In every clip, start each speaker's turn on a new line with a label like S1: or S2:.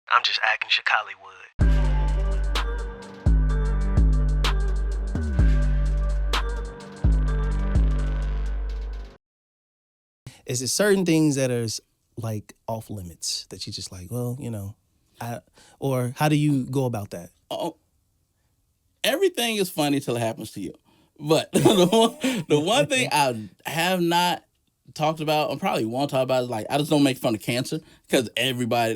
S1: I'm just acting Chicallywood.
S2: Is it certain things that are like off limits that you just like, well, or how do you go about that?
S3: Oh, everything is funny till it happens to you. But the one thing I have not talked about and probably won't talk about is like I just don't make fun of cancer because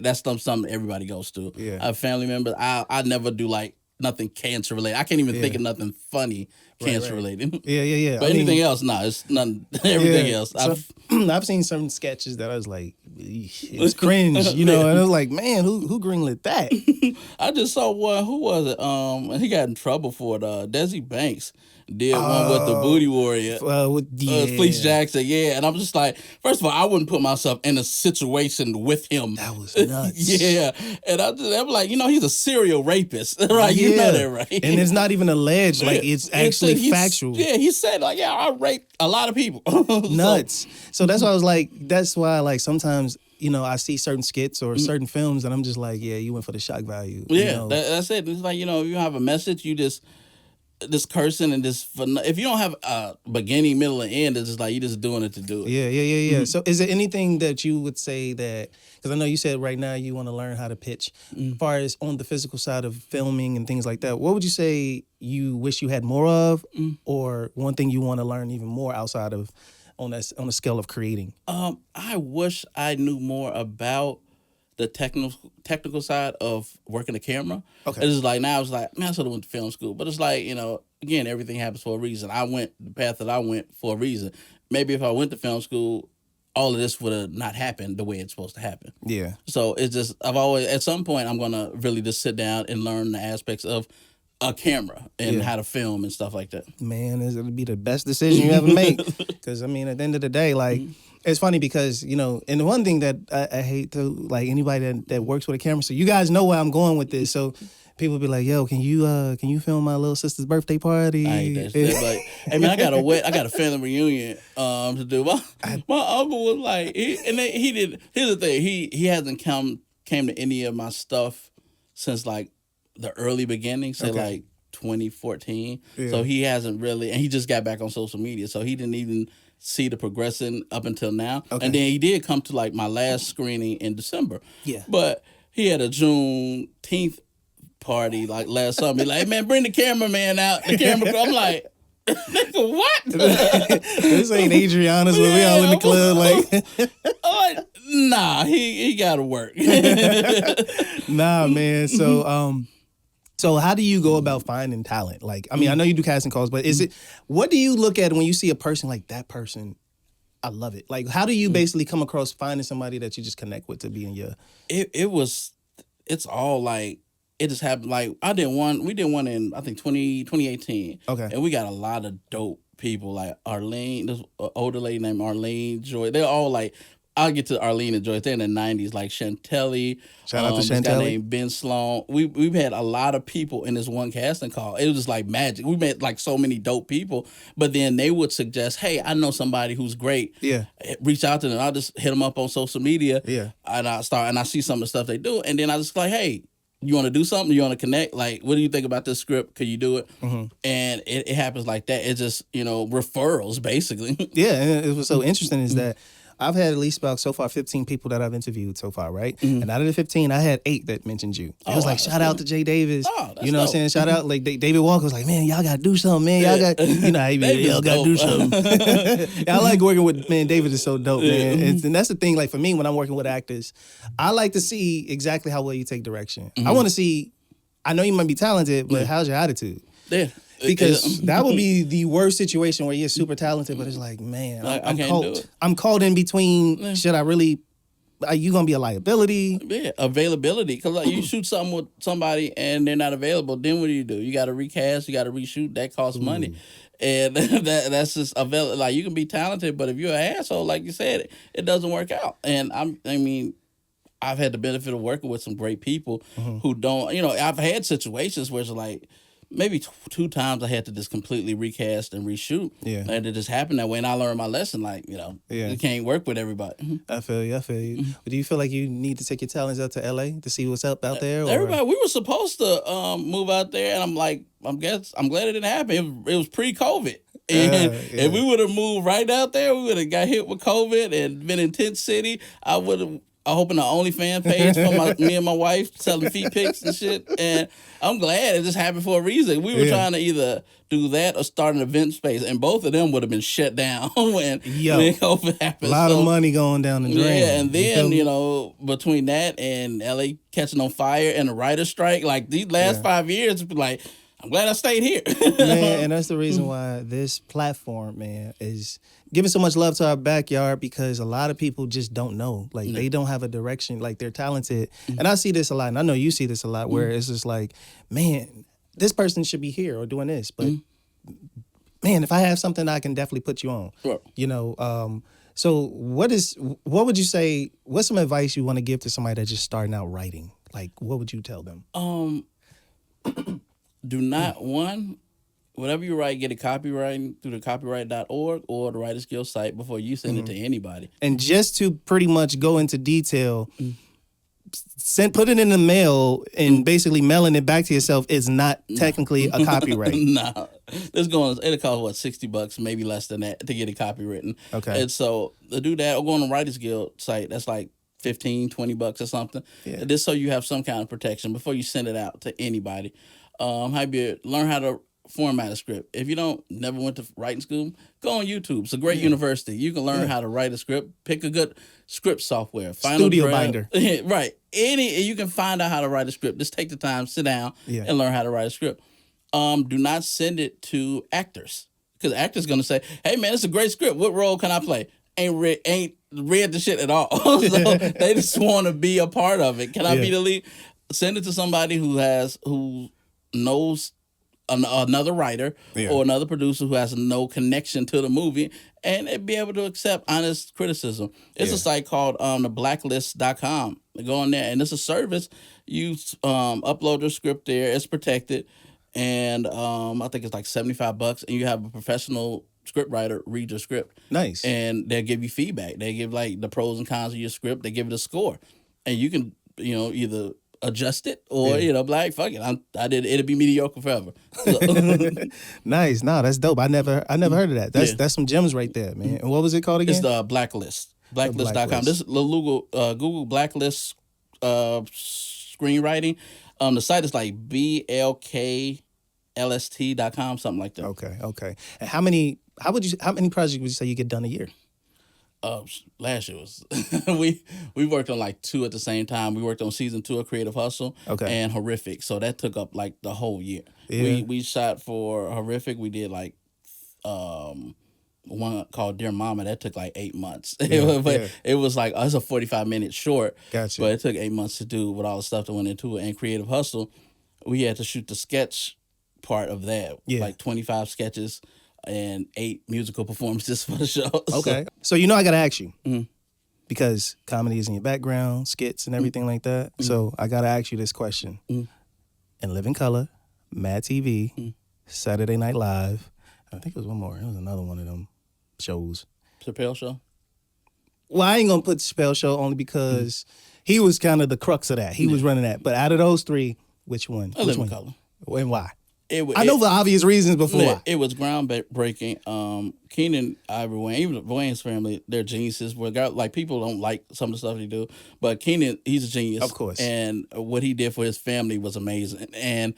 S3: that's something everybody goes through.
S2: Yeah.
S3: I have family members. I never do like nothing cancer related. I can't even think of nothing funny cancer related.
S2: Yeah.
S3: But anything else, no, it's none. Everything else.
S2: So, I've seen some sketches that I was like, it was cringe, and I was like, man, who greenlit that?
S3: I just saw one. Who was it? He got in trouble for it. Desi Banks did one with the Booty Warrior. Fleece Jackson, yeah. And I'm just like, first of all, I wouldn't put myself in a situation with him.
S2: That was nuts.
S3: Yeah. And I'm like, he's a serial rapist, right? You know that, right?
S2: And it's not even alleged. Like, it's actually factual.
S3: Yeah, he said, like, yeah, I raped a lot of people.
S2: Nuts. So that's why I was like, sometimes, I see certain skits or certain films and I'm just like, yeah, you went for the shock value.
S3: Yeah, that's it. It's like, if you have a message, you just... this cursing and this, if you don't have a beginning, middle, and end, it's just like you're just doing it to do it.
S2: Yeah. Mm-hmm. So is there anything that you would say that, because I know you said right now you want to learn how to pitch, as far as on the physical side of filming and things like that, what would you say you wish you had more of, or one thing you want to learn even more outside of on a scale of creating?
S3: I wish I knew more about the technical side of working the camera.
S2: Okay.
S3: It's just like now it's like, man, I should have went to film school. But it's like, again, everything happens for a reason. I went the path that I went for a reason. Maybe if I went to film school, all of this would have not happened the way it's supposed to happen.
S2: Yeah.
S3: So it's just, I've always, at some point, I'm going to really just sit down and learn the aspects of a camera and how to film and stuff like that.
S2: Man, it'll be the best decision you ever make. Because, at the end of the day, like, it's funny because, and the one thing that I hate to, like, anybody that works with a camera, so you guys know where I'm going with this. So people be like, yo, can you film my little sister's birthday party?
S3: I hate that shit. Like, hey, man, I got a family reunion to do. My uncle was like, he did, here's the thing, he hasn't came to any of my stuff since, like, the early beginning, say like 2014. Yeah. So he hasn't really, and he just got back on social media, so he didn't even see the progression up until now. Okay. And then he did come to like my last screening in December. Yeah. But he had a Juneteenth party like last summer. He's like, hey, man, bring the cameraman out. The camera. I'm like, nigga, what?
S2: This ain't Adriana's where we all in the club.
S3: Like, nah, he gotta work.
S2: Nah, man. So how do you go about finding talent? Like, I know you do casting calls, but what do you look at when you see a person like that person? I love it. Like, how do you basically come across finding somebody that you just connect with to be in your...
S3: It's all like, it just happened. Like, we did one in, I think, 2018. Okay. And we got a lot of dope people, like Arlene, this older lady named Arlene Joy. They're all like, I'll get to Arlene and Joyce. They're in the 90s, like Chantelli.
S2: Shout out to Chantelli.
S3: This guy named Ben Sloan. We've had a lot of people in this one casting call. It was just like magic. We met like so many dope people, but then they would suggest, hey, I know somebody who's great. Yeah. Reach out to them. I'll just hit them up on social media. Yeah. And I see some of the stuff they do. And then I just like, hey, you want to do something? You want to connect? Like, what do you think about this script? Could you do it? Mm-hmm. And it happens like that. It's just, referrals, basically.
S2: Yeah. And it was so interesting is that I've had at least about so far 15 people that I've interviewed so far, right? Mm-hmm. And out of the 15, I had 8 that mentioned you. It was like, shout out to Jay Davis. You know what I'm saying? Shout out, like David Walker was like, man, y'all got to do something, man. Y'all got, y'all got to do something. I like working with, man, David is so dope, man. And that's the thing, like for me, when I'm working with actors, I like to see exactly how well you take direction. I want to see, I know you might be talented, but how's your attitude? Yeah. Because that would be the worst situation where you're super talented, but it's like, man, I'm caught in between. Should I really? Are you gonna be a liability?
S3: Yeah, availability. Because like you shoot something with somebody and they're not available, then what do? You got to recast. You got to reshoot. That costs money, and that's just available. Like you can be talented, but if you're an asshole, like you said, it doesn't work out. And I've had the benefit of working with some great people who don't. I've had situations where it's like, maybe 2 times I had to just completely recast and reshoot.
S2: Yeah.
S3: And it just happened that way, and I learned my lesson. Like, you can't work with everybody.
S2: I feel you. But do you feel like you need to take your talents out to LA to see what's up out there? Or?
S3: Everybody, we were supposed to move out there, and I'm glad it didn't happen. It was pre-COVID. And if we would have moved right out there, we would have got hit with COVID and been in Tent City. I opened an OnlyFans page for me and my wife selling feet pics and shit. And I'm glad it just happened for a reason. We were trying to either do that or start an event space, and both of them would have been shut down when COVID happened.
S2: A lot of money going down the drain.
S3: Yeah, and then, between that and LA catching on fire and the writer's strike, like these last 5 years, like, I'm glad I stayed here.
S2: Man, and that's the reason why this platform, man, is giving so much love to our backyard, because a lot of people just don't know. Like, they don't have a direction. Like, they're talented. And I see this a lot, and I know you see this a lot, where it's just like, man, this person should be here or doing this. But, man, if I have something, I can definitely put you on. Sure. So what would you say, what's some advice you want to give to somebody that's just starting out writing? Like, what would you tell them?
S3: Do not, whatever you write, get it copywriting through the copyright.org or the Writers Guild site before you send it to anybody.
S2: And just to pretty much go into detail, put it in the mail and basically mailing it back to yourself is not technically a copyright.
S3: No. It'll cost, $60, maybe less than that, to get it copywritten. Okay. And so to do that, or go on the Writers Guild site, that's like $15-$20 or something. Yeah. Just so you have some kind of protection before you send it out to anybody. Learn how to format a script. If you never went to writing school, go on YouTube. It's a great university. You can learn how to write a script. Pick a good script software.
S2: Studio Binder.
S3: Right. You can find out how to write a script. Just take the time, sit down, and learn how to write a script. Do not send it to actors, because actors going to say, "Hey man, it's a great script. What role can I play?" Ain't read the shit at all. So they just want to be a part of it. Can I be the lead? Send it to somebody who knows another writer or another producer who has no connection to the movie, and they'd be able to accept honest criticism. It's a site called theblacklist.com. Go on there, and it's a service. You upload your script there. It's protected, and I think it's like $75, and you have a professional script writer read your script. Nice. And they'll give you feedback. They give like the pros and cons of your script. They give it a score, and you can either adjust it or like, fuck it, I did it'll be mediocre forever. So.
S2: Nice. No, that's dope. I never heard of that. That's some gems right there, man. And what was it called again?
S3: It's the Blacklist. Blacklist.com. This is Google Blacklist screenwriting. The site is like blklst.com, something like that.
S2: Okay. And how many projects would you say you get done a year?
S3: Last year was we worked on like 2 at the same time. We worked on season 2 of Creative Hustle and Horrific, so that took up like the whole year. Yeah. We shot for Horrific. We did like one called Dear Mama that took like 8 months. It was like it's a 45-minute short. Gotcha. But it took 8 months to do with all the stuff that went into it. And Creative Hustle, we had to shoot the sketch part of that, like 25 sketches. And 8 musical performances for the show.
S2: Okay. So I got to ask you, because comedy is in your background, skits and everything like that. So I got to ask you this question. In Living Color, Mad TV, Saturday Night Live, I think it was one more. It was another one of them shows.
S3: Chappelle Show?
S2: Well, I ain't going to put Chappelle Show only because he was kind of the crux of that. He was running that. But out of those 3, which one?
S3: Living Color.
S2: And why? I know for obvious reasons before.
S3: It was groundbreaking. Keenan, Ivory Wayne, even Wayne's family, they're geniuses. Like, people don't like some of the stuff they do, but Keenan, he's a genius.
S2: Of course.
S3: And what he did for his family was amazing. And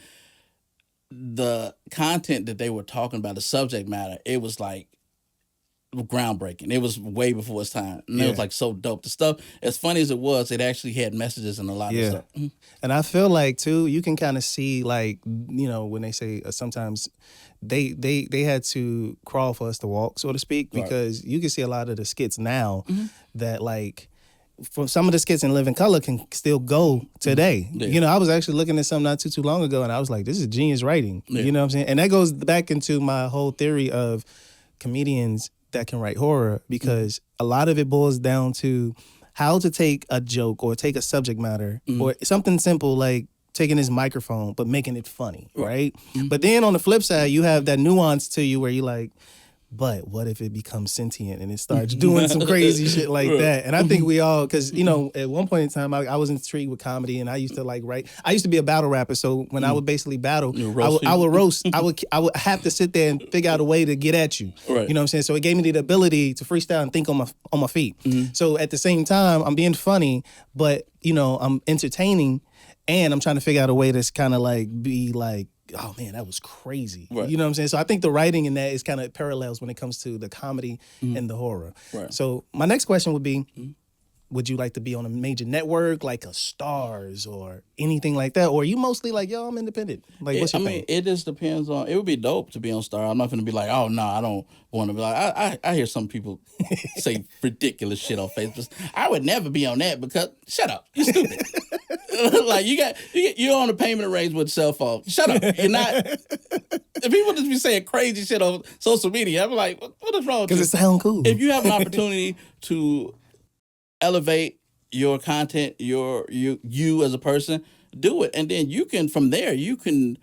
S3: the content that they were talking about, the subject matter, it was like groundbreaking. It was way before its time. And it was like so dope. The stuff, as funny as it was, it actually had messages and a lot of stuff.
S2: And I feel like too, you can kind of see like, when they say sometimes they had to crawl for us to walk, so to speak, because you can see a lot of the skits now that like from some of the skits in Living Color can still go today. I was actually looking at something not too long ago and I was like, this is genius writing. You know what I'm saying? And that goes back into my whole theory of comedians that can write horror, because a lot of it boils down to how to take a joke or take a subject matter or something simple like taking this microphone but making it funny, right? But then on the flip side, you have that nuance to you where you like, but what if it becomes sentient and it starts doing some crazy shit like that? And I think we all, because, you know, at one point in time, I was intrigued with comedy and I used to like write. I used to be a battle rapper. So when I would basically battle, I would roast. I would have to sit there and figure out a way to get at you.
S3: Right.
S2: You know what I'm saying? So it gave me the ability to freestyle and think on my feet. So at the same time, I'm being funny, but, you know, I'm entertaining and I'm trying to figure out a way to kind of like be like, oh man, that was crazy.
S3: Right.
S2: You know what I'm saying? So I think the writing in that is kind of parallels when it comes to the comedy and the horror.
S3: Right.
S2: So my next question would be, would you like to be on a major network like a Starz or anything like that? Or are you mostly like, yo, I'm independent? Like, what's your thing?
S3: It just depends on, it would be dope to be on Star. I'm not going to be like, oh, no, I don't want to be like, I hear some people say ridiculous shit on Facebook. I would never be on that because, shut up, you're stupid. Like, you're on a payment arrangement with cell phone. Shut up. You're not. If people just be saying crazy shit on social media, I'm like, what is wrong with you?
S2: Because it sounds cool.
S3: If you have an opportunity to elevate your content, you as a person, do it, and then you can from there you can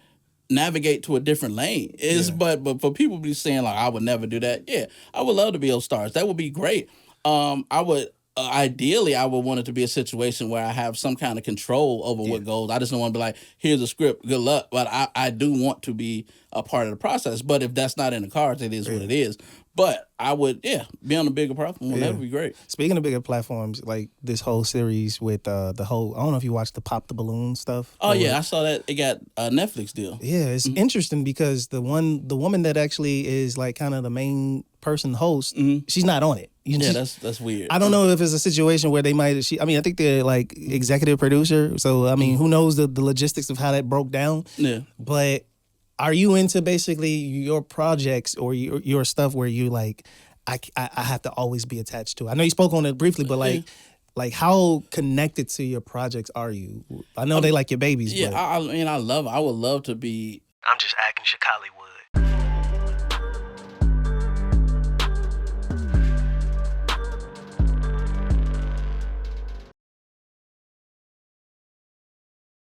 S3: navigate to a different lane. But for people to be saying like I would never do that, yeah, I would love to be on Stars. That would be great. I would ideally I would want it to be a situation where I have some kind of control over what goes. I just don't want to be like, here's a script, good luck. But I do want to be a part of the process. But if that's not in the cards, it is what it is. But I would, be on a bigger platform. That would be great.
S2: Speaking of bigger platforms, like this whole series with the whole, I don't know if you watched the Pop the Balloon stuff.
S3: Oh, yeah, I saw that. It got a Netflix deal.
S2: Yeah, it's interesting because the woman that actually is like kind of the main person host, she's not on it.
S3: That's weird.
S2: I don't know if it's a situation where they might, I think they're like executive producer. So, I mean, who knows the logistics of how that broke down.
S3: Yeah.
S2: But are you into basically your projects or your stuff where you like, I have to always be attached to it? I know you spoke on it briefly, but like how connected to your projects are you? I know they like your babies.
S3: Yeah,
S2: but.
S3: I mean, I would love to be.
S1: I'm just acting Chicallywood.